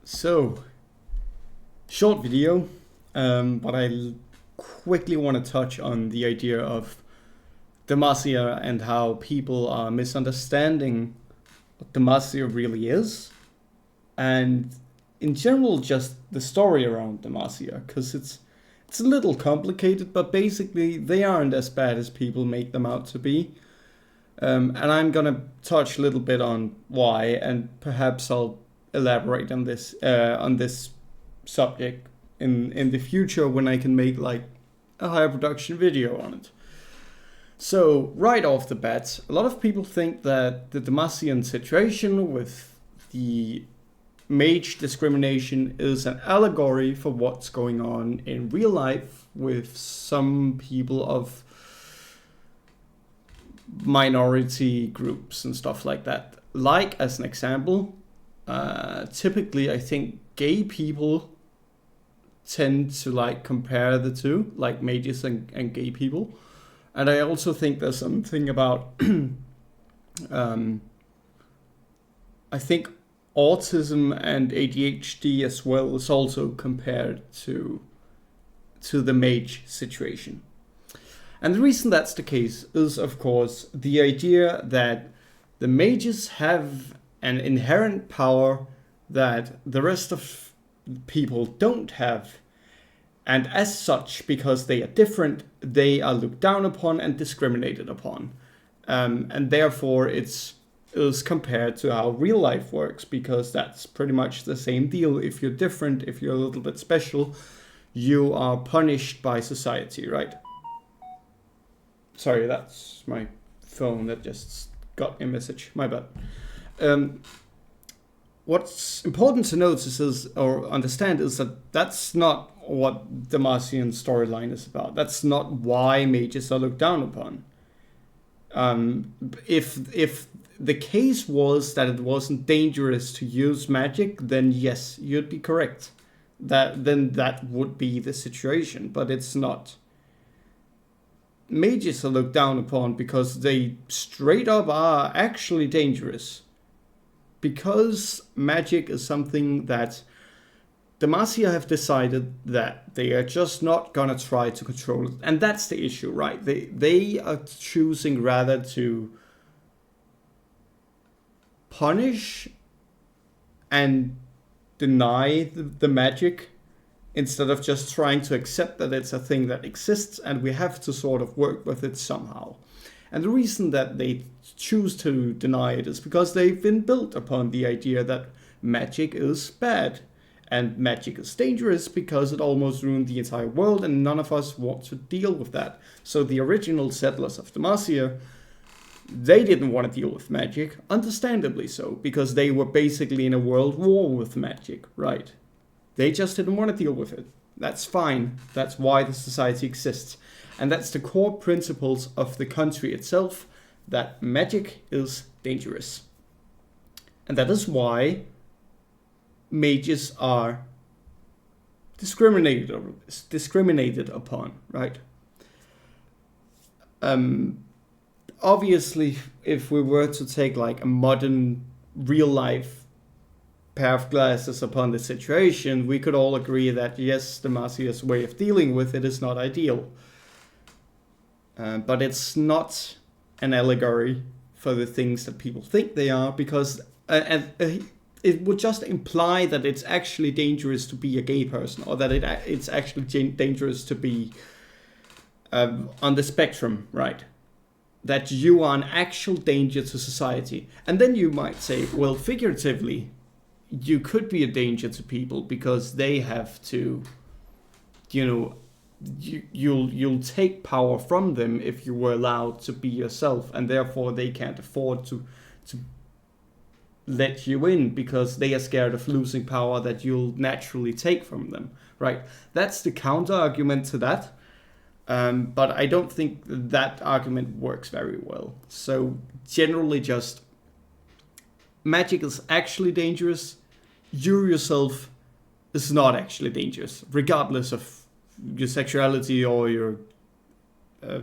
So, short video, but I quickly want to touch on the idea of Demacia and how people are misunderstanding what Demacia really is, and in general just the story around Demacia, because it's a little complicated, but basically they aren't as bad as people make them out to be. And I'm gonna touch a little bit on why, and perhaps I'll elaborate on this subject in the future when I can make like a higher production video on it. So right off the bat, a lot of people think that the Demacian situation with the mage discrimination is an allegory for what's going on in real life with some people of minority groups and stuff like that. Like, as an example, typically I think gay people tend to like compare the two, like mages and gay people. And I also think there's something about I think autism and ADHD as well is also compared to the mage situation. And the reason that's the case is, of course, the idea that the mages have an inherent power that the rest of people don't have. And as such, because they are different, they are looked down upon and discriminated upon. And therefore, it is compared to how real life works, because that's pretty much the same deal. If you're different, if you're a little bit special, you are punished by society, right? Sorry, that's my phone that just got a message. My bad. What's important to notice is, or understand, is that that's not what the Demacian storyline is about. That's not why mages are looked down upon. If the case was that it wasn't dangerous to use magic, then yes, you'd be correct. Then that would be the situation, but it's not. Mages are looked down upon because they straight up are actually dangerous. Because magic is something that Demacia have decided that they are just not gonna try to control it. And that's the issue, right? They are choosing rather to punish and deny the magic, instead of just trying to accept that it's a thing that exists and we have to sort of work with it somehow. And the reason that they choose to deny it is because they've been built upon the idea that magic is bad. And magic is dangerous because it almost ruined the entire world, and none of us want to deal with that. So the original settlers of Demacia, they didn't want to deal with magic, understandably so, because they were basically in a world war with magic, right? They just didn't want to deal with it. That's fine. That's why the society exists. And that's the core principles of the country itself, that magic is dangerous. And that is why mages are discriminated upon, right? Obviously, if we were to take like a modern real life pair of glasses upon the situation, we could all agree that yes, Demacia's way of dealing with it is not ideal. But it's not an allegory for the things that people think they are, because it would just imply that it's actually dangerous to be a gay person, or that it's actually dangerous to be on the spectrum, right? That you are an actual danger to society. And then you might say, well, figuratively, you could be a danger to people because they have to, you'll take power from them if you were allowed to be yourself, and therefore they can't afford to let you in because they are scared of losing power that you'll naturally take from them, right? That's the counter argument to that. But I don't think that argument works very well. So generally just magic is actually dangerous. You yourself is not actually dangerous, regardless of your sexuality or your, I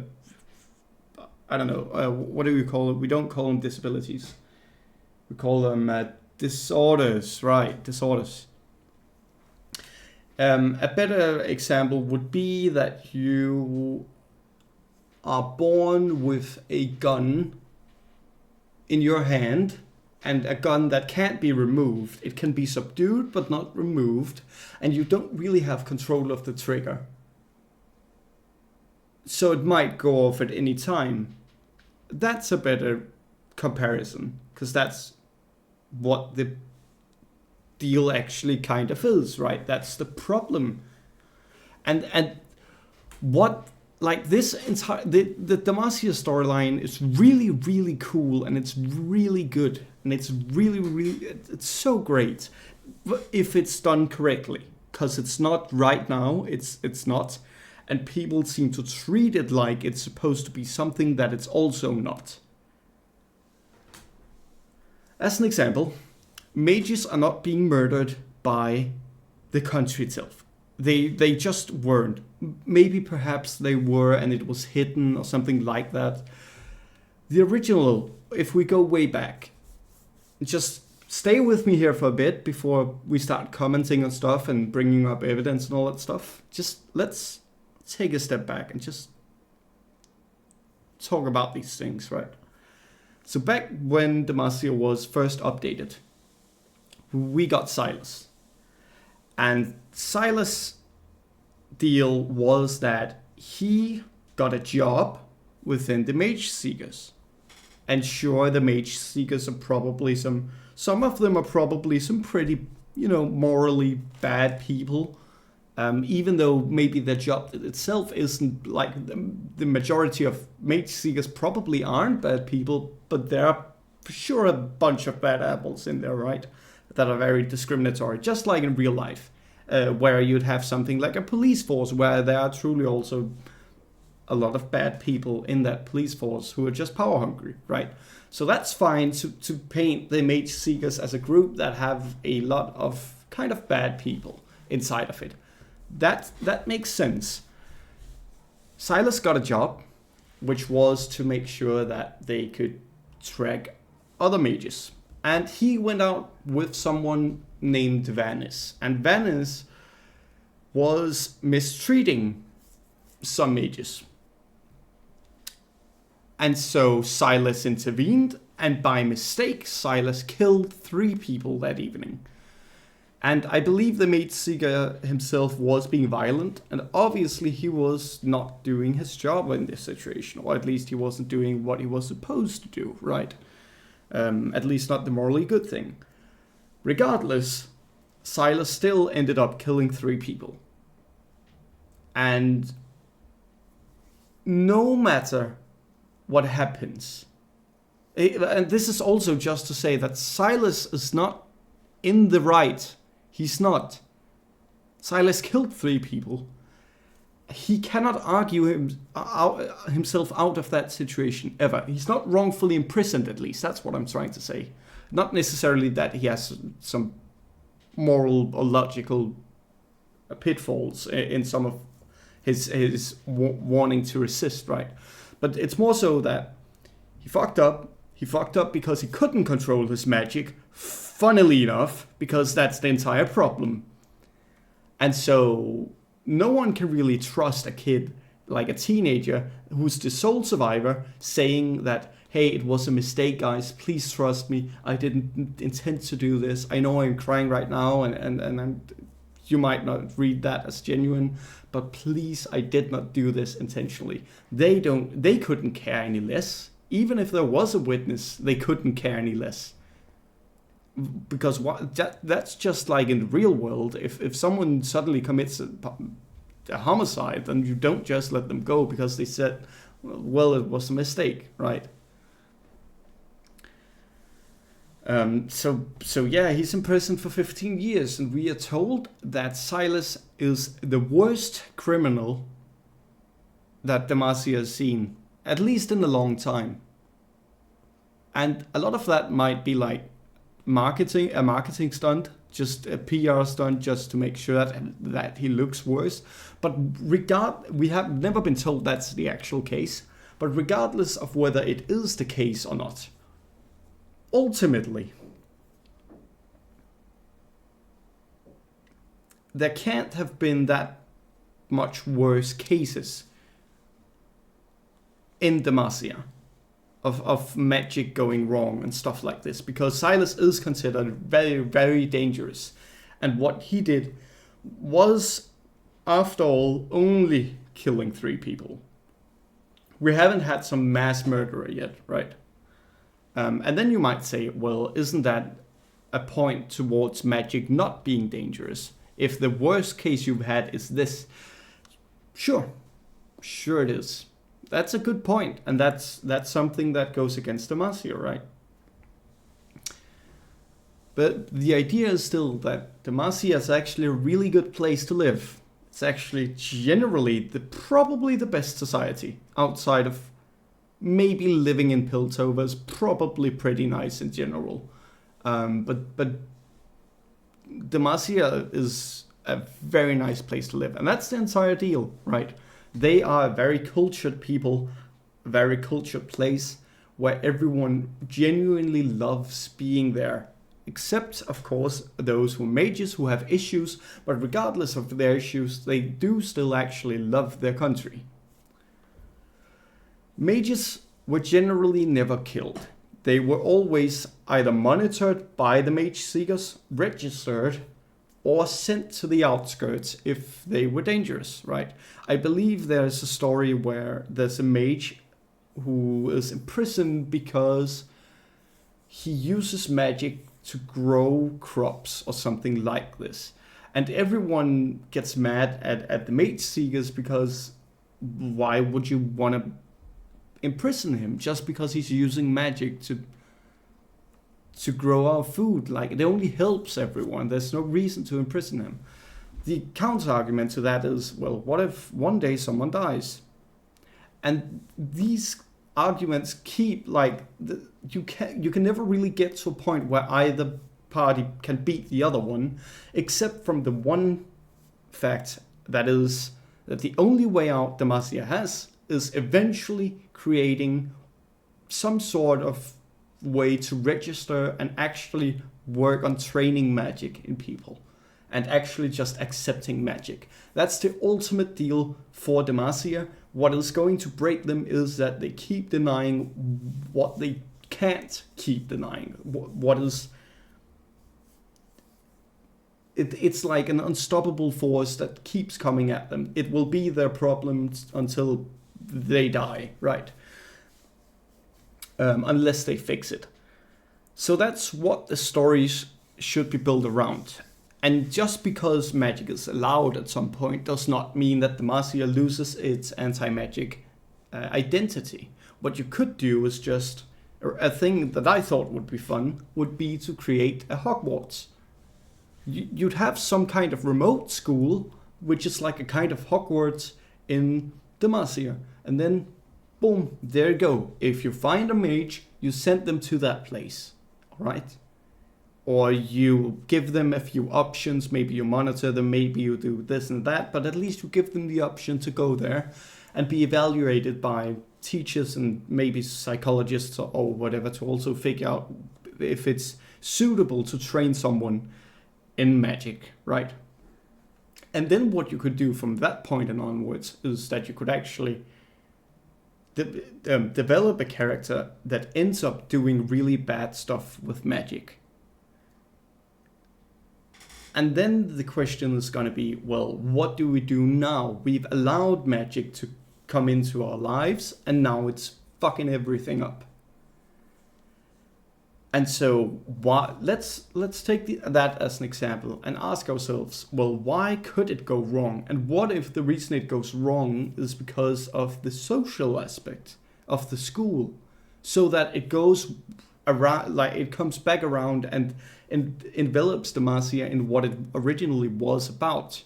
don't know, what do we call it? We don't call them disabilities. We call them disorders, right? Disorders. A better example would be that you are born with a gun in your hand, and a gun that can't be removed. It can be subdued but not removed, and you don't really have control of the trigger. So it might go off at any time. That's a better comparison, because that's what the deal actually kind of is, right? That's the problem. And what, like, this entire the Demacia storyline is really, really cool, and it's really good, and it's really it's so great if it's done correctly, because it's not right now. It's not, and people seem to treat it like it's supposed to be something that it's also not. As an example, mages are not being murdered by the country itself. They just weren't. Maybe perhaps they were and it was hidden or something like that. The original, if we go way back, just stay with me here for a bit before we start commenting on stuff and bringing up evidence and all that stuff. Just let's take a step back and just talk about these things, right? So back when Demacia was first updated, we got Silas. And Silas' deal was that he got a job within the Mage Seekers. And sure, the Mage Seekers are probably some of them are probably some pretty, morally bad people. Even though maybe their job itself isn't, like, the majority of Mage Seekers probably aren't bad people, but there are for sure a bunch of bad apples in there, right? That are very discriminatory, just like in real life, where you'd have something like a police force where there are truly also a lot of bad people in that police force who are just power hungry, right? So that's fine to paint the Mage Seekers as a group that have a lot of kind of bad people inside of it. That makes sense. Silas got a job, which was to make sure that they could track other mages. And he went out with someone named Vanis. And Vanis was mistreating some mages. And so Silas intervened, and by mistake, Silas killed 3 people that evening. And I believe the Mage Seeker himself was being violent, and obviously he was not doing his job in this situation, or at least he wasn't doing what he was supposed to do, right? At least not the morally good thing. Regardless, Silas still ended up killing 3 people. And no matter what happens, and this is also just to say that Silas is not in the right. He's not. Silas killed 3 people. He cannot argue himself out of that situation ever. He's not wrongfully imprisoned, at least. That's what I'm trying to say. Not necessarily that he has some moral or logical pitfalls in some of his wanting to resist, right? But it's more so that he fucked up. He fucked up because he couldn't control his magic, funnily enough, because that's the entire problem. And so no one can really trust a kid, like a teenager, who's the sole survivor, saying that, hey, it was a mistake, guys, please trust me, I didn't intend to do this, I know I'm crying right now, and you might not read that as genuine, but please, I did not do this intentionally. They couldn't care any less. Even if there was a witness, they couldn't care any less. Because that's just like in the real world. If someone suddenly commits a homicide, then you don't just let them go because they said, well, it was a mistake, right? So yeah, he's in prison for 15 years, and we are told that Silas is the worst criminal that Demacia has seen, at least in a long time. And a lot of that might be like a marketing stunt, just a PR stunt, just to make sure that he looks worse. But we have never been told that's the actual case. But regardless of whether it is the case or not, ultimately, there can't have been that much worse cases in Demacia of magic going wrong and stuff like this, because Silas is considered very, very dangerous. And what he did was, after all, only killing 3 people. We haven't had some mass murderer yet, right? And then you might say, well, isn't that a point towards magic not being dangerous? If the worst case you've had is this, sure it is. That's a good point, and that's something that goes against Demacia, right? But the idea is still that Demacia is actually a really good place to live. It's actually generally probably the best society, outside of maybe living in Piltover is probably pretty nice in general. But Demacia is a very nice place to live, and that's the entire deal, right? They are a very cultured people, a very cultured place where everyone genuinely loves being there. Except, of course, those who are mages who have issues, but regardless of their issues, they do still actually love their country. Mages were generally never killed. They were always either monitored by the mage seekers, registered, or sent to the outskirts if they were dangerous, right? I believe there's a story where there's a mage who is imprisoned because he uses magic to grow crops or something like this. And everyone gets mad at the mage seekers because why would you want to imprison him just because he's using magic to grow our food? Like, it only helps everyone. There's no reason to imprison him. The counter argument to that is, well, what if one day someone dies? And these arguments keep, like, you can never really get to a point where either party can beat the other one, except from the one fact that is that the only way out Demacia has is eventually creating some sort of way to register and actually work on training magic in people and actually just accepting magic. That's the ultimate deal for Demacia. What is going to break them is that they keep denying what they can't keep denying. What is... It's like an unstoppable force that keeps coming at them. It will be their problem until they die, right? Unless they fix it. So that's what the stories should be built around. And just because magic is allowed at some point does not mean that Demacia loses its anti-magic identity. What you could do is just... A thing that I thought would be fun would be to create a Hogwarts. You'd have some kind of remote school, which is like a kind of Hogwarts in Demacia. And then, boom, there you go. If you find a mage, you send them to that place. Alright? Or you give them a few options. Maybe you monitor them, maybe you do this and that. But at least you give them the option to go there and be evaluated by teachers and maybe psychologists or whatever to also figure out if it's suitable to train someone in magic, right? And then what you could do from that point and onwards is that you could actually develop a character that ends up doing really bad stuff with magic. And then the question is going to be, well, what do we do now? We've allowed magic to come into our lives, and now it's fucking everything up. And so let's take that as an example and ask ourselves, well, why could it go wrong? And what if the reason it goes wrong is because of the social aspect of the school, so that it goes around, like it comes back around and envelops Demacia in what it originally was about.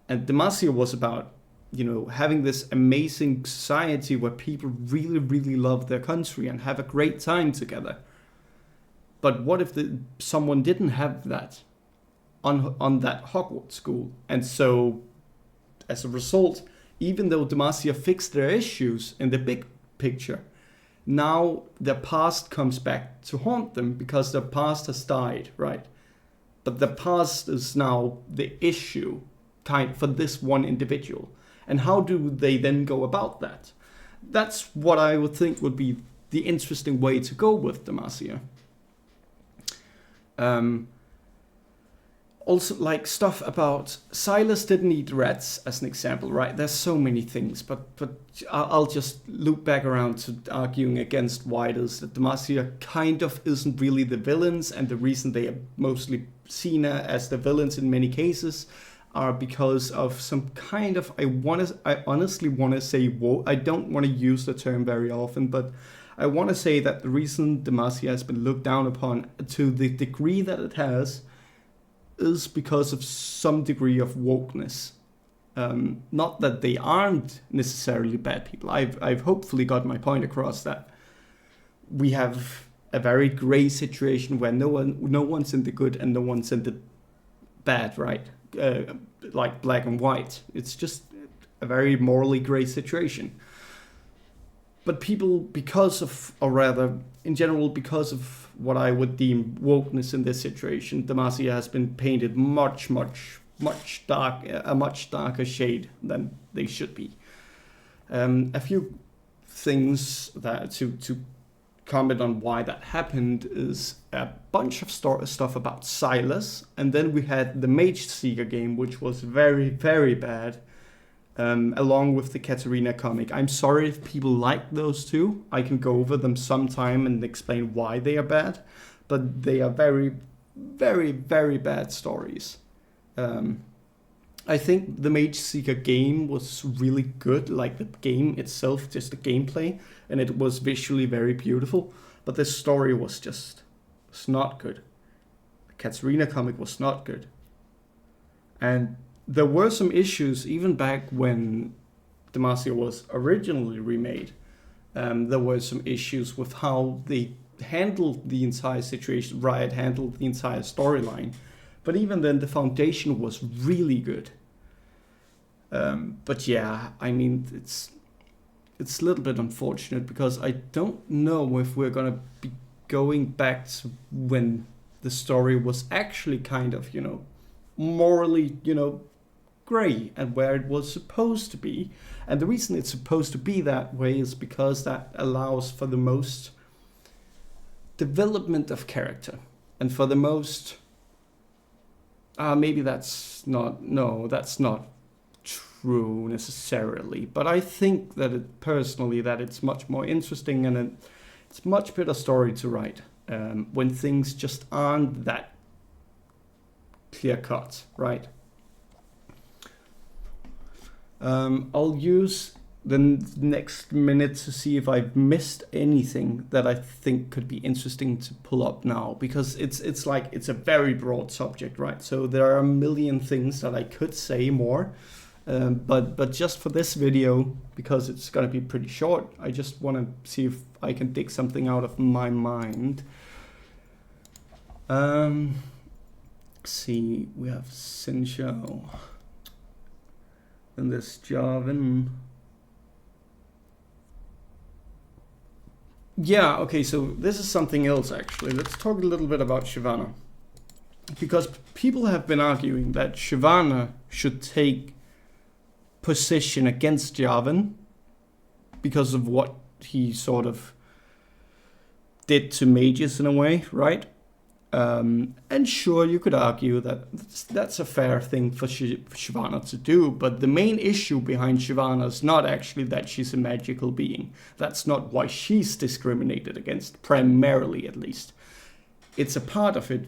And Demacia was about, you know, having this amazing society where people really, really love their country and have a great time together. But what if someone didn't have that on that Hogwarts school? And so, as a result, even though Demacia fixed their issues in the big picture, now their past comes back to haunt them because their past has died, right? but the past is now the issue for this one individual. And how do they then go about that? That's what I would think would be the interesting way to go with Demacia. Also, like stuff about Silas didn't eat rats, as an example, right? There's so many things, but I'll just loop back around to arguing against why it is that Demacia kind of isn't really the villains, and the reason they are mostly seen as the villains in many cases are because of some kind of, I honestly want to say woke. I don't want to use the term very often, but I want to say that the reason Demacia has been looked down upon to the degree that it has is because of some degree of wokeness. Not that they aren't necessarily bad people. I've hopefully got my point across, that we have a very gray situation where no one's in the good and no one's in the bad, right? Like black and white. It's just a very morally gray situation. But people, because of, or rather, in general, because of what I would deem wokeness in this situation, Demacia has been painted a much darker shade than they should be. A few things that to comment on why that happened is a bunch of stuff about Silas, and then we had the Mage Seeker game, which was very, very bad. Along with the Katarina comic. I'm sorry if people like those two. I can go over them sometime and explain why they are bad, but they are very, very, very bad stories. I think the Mage Seeker game was really good, like the game itself, just the gameplay, and it was visually very beautiful, but the story was not good. The Katarina comic was not good. And there were some issues even back when Demacia was originally remade. There were some issues with how they handled the entire situation. Riot handled the entire storyline, but even then the foundation was really good. But yeah, I mean, it's a little bit unfortunate because I don't know if we're gonna be going back to when the story was actually kind of, morally, gray and where it was supposed to be. And the reason it's supposed to be that way is because that allows for the most development of character and for the most maybe that's not true necessarily, but I think that it's much more interesting and it's much better story to write when things just aren't that clear cut, right? I'll use the next minute to see if I've missed anything that I think could be interesting to pull up now, because it's a very broad subject, right? So there are a million things that I could say more, but just for this video, because it's gonna be pretty short, I just want to see if I can dig something out of my mind. See, we have Sincho. And this Jarvan. Yeah, okay, so this is something else actually. Let's talk a little bit about Shyvana. Because people have been arguing that Shyvana should take position against Jarvan because of what he sort of did to mages in a way, right? And sure, you could argue that that's a fair thing for Shyvana to do, but the main issue behind Shyvana is not actually that she's a magical being. That's not why she's discriminated against, primarily at least. It's a part of it,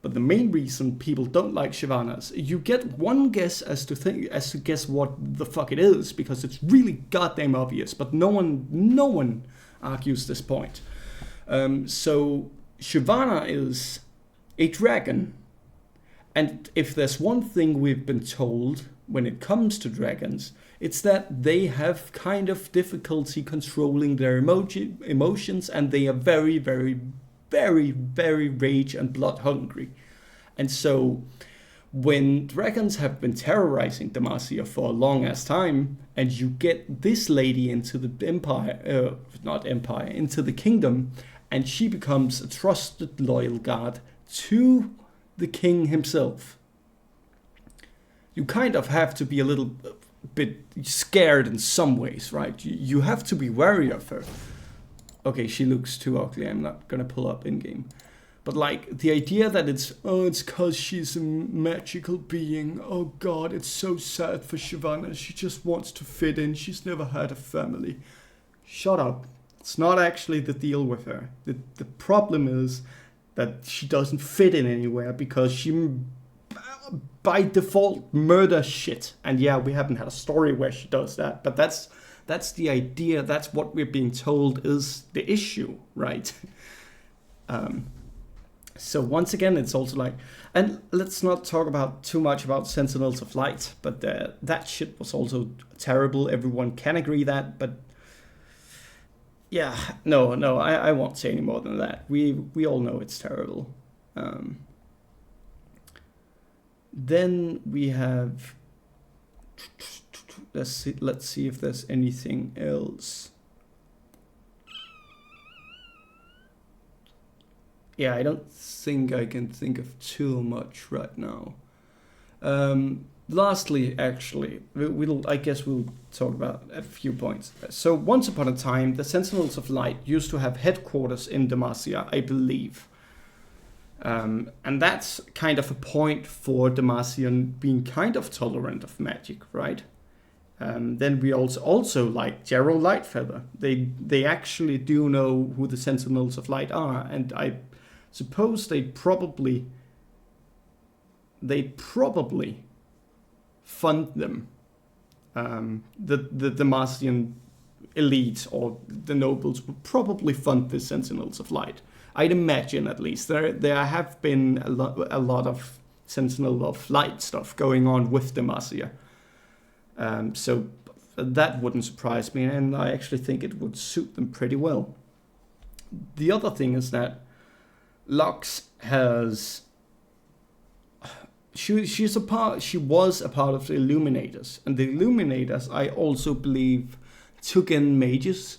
but the main reason people don't like Shyvana is you get one guess as to guess what the fuck it is, because it's really goddamn obvious, but no one argues this point. So Shyvana is a dragon, and if there's one thing we've been told when it comes to dragons, it's that they have kind of difficulty controlling their emotions, and they are very, very, very, very rage and blood hungry. And so when dragons have been terrorizing Demacia for a long ass time, and you get this lady into the into the kingdom, and she becomes a trusted, loyal guard to the king himself, you kind of have to be a little bit scared in some ways, right? You have to be wary of her. Okay, she looks too ugly. I'm not gonna pull up in game. But like the idea that it's cause she's a magical being. Oh God, it's so sad for Shyvana. She just wants to fit in. She's never had a family. Shut up. It's not actually the deal with her. The problem is that she doesn't fit in anywhere because she by default murders shit. And yeah, we haven't had a story where she does that, but that's the idea. That's what we're being told is the issue, right? So once again, it's also like, and let's not talk about too much about Sentinels of Light, but that shit was also terrible. Everyone can agree that, but yeah, no, I won't say any more than that. We all know it's terrible. Then we have, let's see if there's anything else. Yeah, I don't think I can think of too much right now. Lastly, actually, I guess we'll talk about a few points. So once upon a time, the Sentinels of Light used to have headquarters in Demacia, I believe. And that's kind of a point for Demacian being kind of tolerant of magic, right? Then we also like Gerald Lightfeather. They actually do know who the Sentinels of Light are, and I suppose they'd probably fund them. The Demacian elite or the nobles would probably fund the Sentinels of Light. I'd imagine, at least. There have been a lot of Sentinel of Light stuff going on with Demacia. So that wouldn't surprise me, and I actually think it would suit them pretty well. The other thing is that Lux has... She was a part of the Illuminators, and the Illuminators, I also believe, took in mages.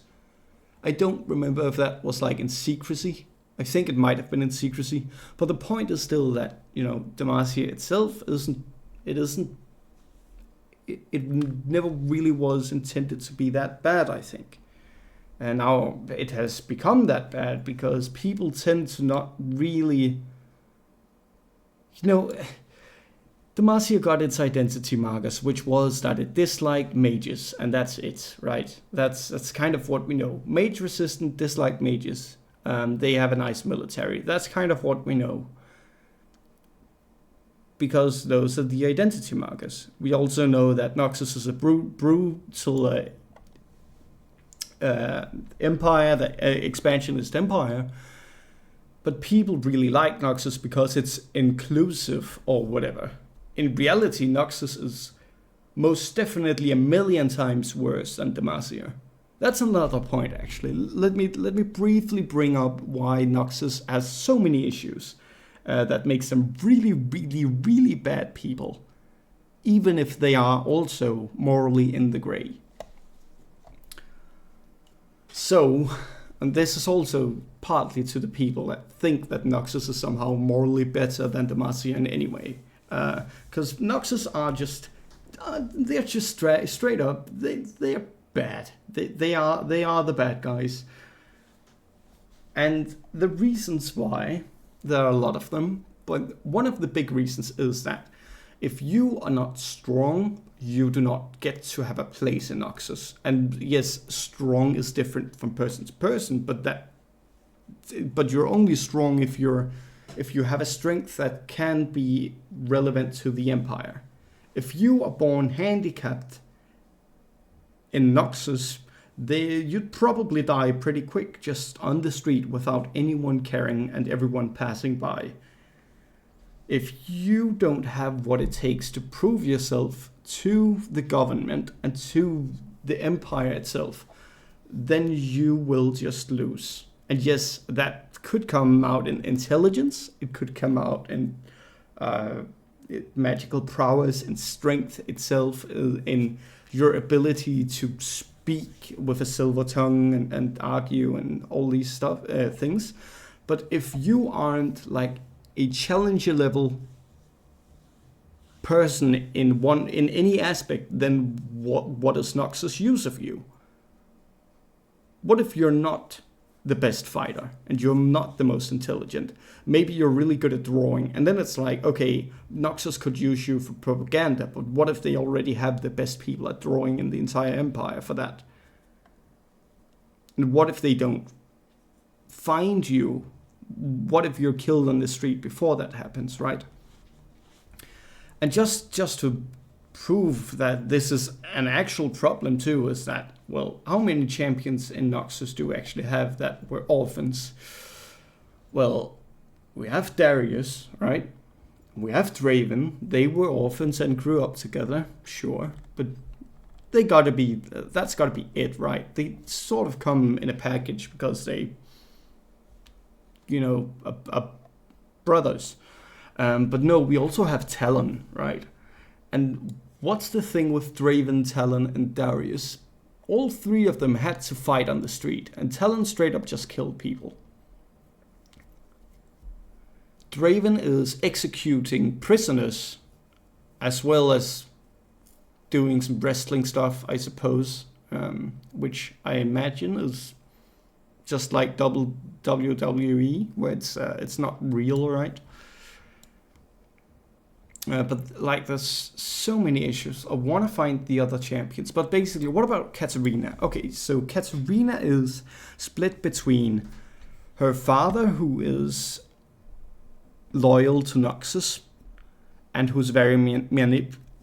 I don't remember if that was like in secrecy. I think it might have been in secrecy, but the point is still that, you know, Demacia itself it never really was intended to be that bad, I think. And now it has become that bad because people tend to not really, you know, Demacia got its identity markers, which was that it disliked mages, and that's it, right? That's kind of what we know. Mage resistant, dislike mages. They have a nice military. That's kind of what we know. Because those are the identity markers. We also know that Noxus is a brutal empire, the expansionist empire. But people really like Noxus because it's inclusive or whatever. In reality, Noxus is most definitely a million times worse than Demacia. That's another point, actually. Let me briefly bring up why Noxus has so many issues that makes them really, really, really bad people, even if they are also morally in the gray. So, and this is also partly to the people that think that Noxus is somehow morally better than Demacia in any way. Because Noxus are just, they're just straight up, they're bad. They are the bad guys. And the reasons why, there are a lot of them, but one of the big reasons is that if you are not strong, you do not get to have a place in Noxus. And yes, strong is different from person to person, but you're only strong if you have a strength that can be relevant to the Empire. If you are born handicapped in Noxus, you'd probably die pretty quick just on the street without anyone caring and everyone passing by. If you don't have what it takes to prove yourself to the government and to the Empire itself, then you will just lose. And yes, that could come out in intelligence, it could come out in magical prowess and strength itself, in your ability to speak with a silver tongue and argue and all these things. But if you aren't like a challenger level person in any aspect, then what is Noxus' use of you? What if you're not the best fighter and you're not the most intelligent? Maybe you're really good at drawing, and then it's like, okay, Noxus could use you for propaganda, but what if they already have the best people at drawing in the entire empire for that? And what if they don't find you? What if you're killed on the street before that happens, right? And just to prove that this is an actual problem too, is that, well, how many champions in Noxus do we actually have that were orphans? Well, we have Darius, right? We have Draven. They were orphans and grew up together, sure, but that's gotta be it, right? They sort of come in a package because they, are brothers. But no, we also have Talon, right? And what's the thing with Draven, Talon, and Darius? All three of them had to fight on the street, and Talon straight up just killed people. Draven is executing prisoners, as well as doing some wrestling stuff, I suppose, which I imagine is just like WWE, where it's not real, right? But like, there's so many issues. I want to find the other champions, but basically, what about Katarina? Okay, so Katarina is split between her father, who is loyal to Noxus and who's very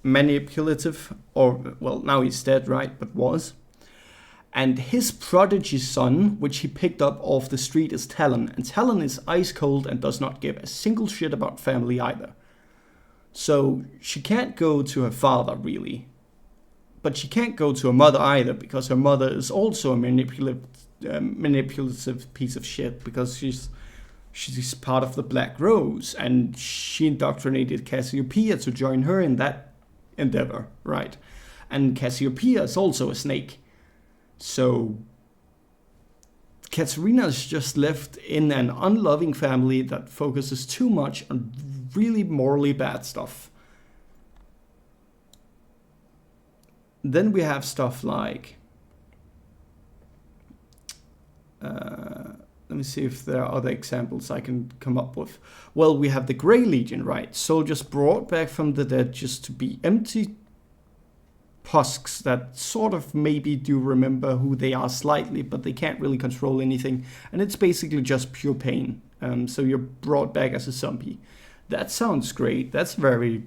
manipulative, or, well, now he's dead, right, but was. And his prodigy son, which he picked up off the street, is Talon. And Talon is ice cold and does not give a single shit about family either. So she can't go to her father, really. But she can't go to her mother either, because her mother is also a manipulative piece of shit, because she's part of the Black Rose, and she indoctrinated Cassiopeia to join her in that endeavor, right? And Cassiopeia is also a snake. So Katarina is just left in an unloving family that focuses too much on really morally bad stuff. Then we have stuff like, let me see if there are other examples I can come up with. Well, we have the Grey Legion, right? Soldiers brought back from the dead just to be empty husks that sort of maybe do remember who they are slightly, but they can't really control anything. And it's basically just pure pain. So you're brought back as a zombie. That sounds great. That's very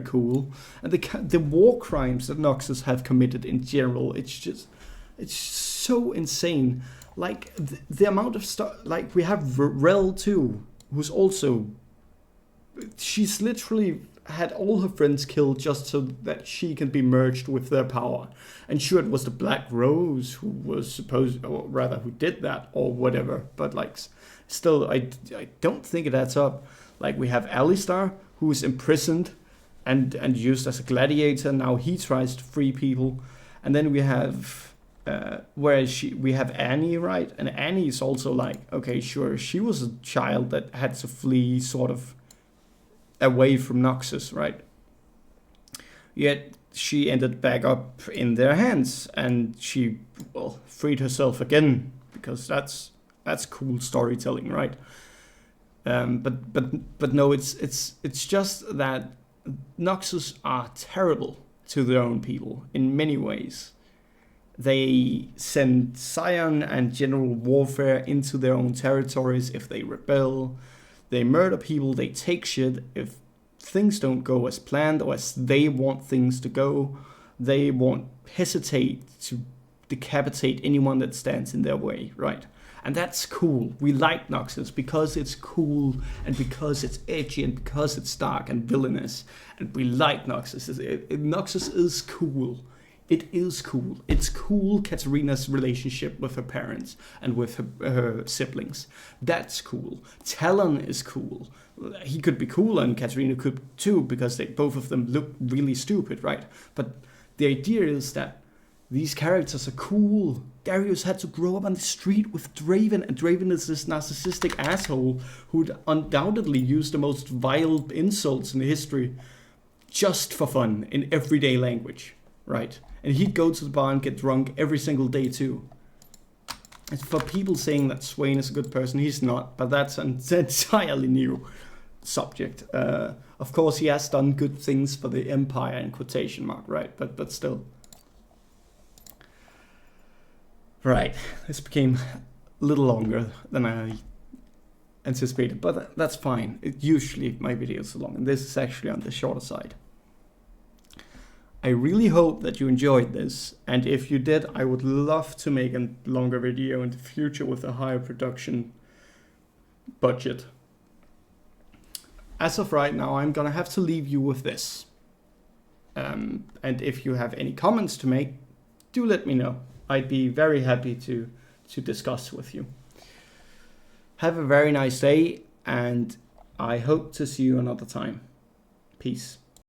cool. And the war crimes that Noxus have committed in general, it's so insane. Like the amount of stuff. Like we have Rel too, who's also, she's literally had all her friends killed just so that she can be merged with their power. And sure, it was the Black Rose who was supposed, or rather who did that or whatever, but like still, I don't think it adds up. Like we have Alistar, who is imprisoned and used as a gladiator. Now he tries to free people. And then we have we have Annie, right? And Annie is also like, okay, sure, she was a child that had to flee sort of away from Noxus, right? Yet she ended back up in their hands, and she, well, freed herself again, because that's cool storytelling, right? But no, it's just that Noxus are terrible to their own people in many ways. They send Scion and general warfare into their own territories if they rebel. They murder people, they take shit. If things don't go as planned or as they want things to go, they won't hesitate to decapitate anyone that stands in their way, right? And that's cool. We like Noxus because it's cool, and because it's edgy, and because it's dark and villainous. And we like Noxus. Noxus is cool. It is cool. It's cool, Katarina's relationship with her parents and with her siblings. That's cool. Talon is cool. He could be cool, and Katarina could too, because both of them look really stupid, right? But the idea is that these characters are cool. Darius had to grow up on the street with Draven, and Draven is this narcissistic asshole who'd undoubtedly used the most vile insults in history just for fun in everyday language, right? And he'd go to the bar and get drunk every single day too. And for people saying that Swain is a good person, he's not, but that's an entirely new subject. Of course, he has done good things for the Empire in quotation mark, right? But still. Right, this became a little longer than I anticipated, but that's fine. Usually my videos are long, and this is actually on the shorter side. I really hope that you enjoyed this, and if you did, I would love to make a longer video in the future with a higher production budget. As of right now, I'm gonna have to leave you with this. And if you have any comments to make, do let me know. I'd be very happy to discuss with you. Have a very nice day, and I hope to see you another time. Peace.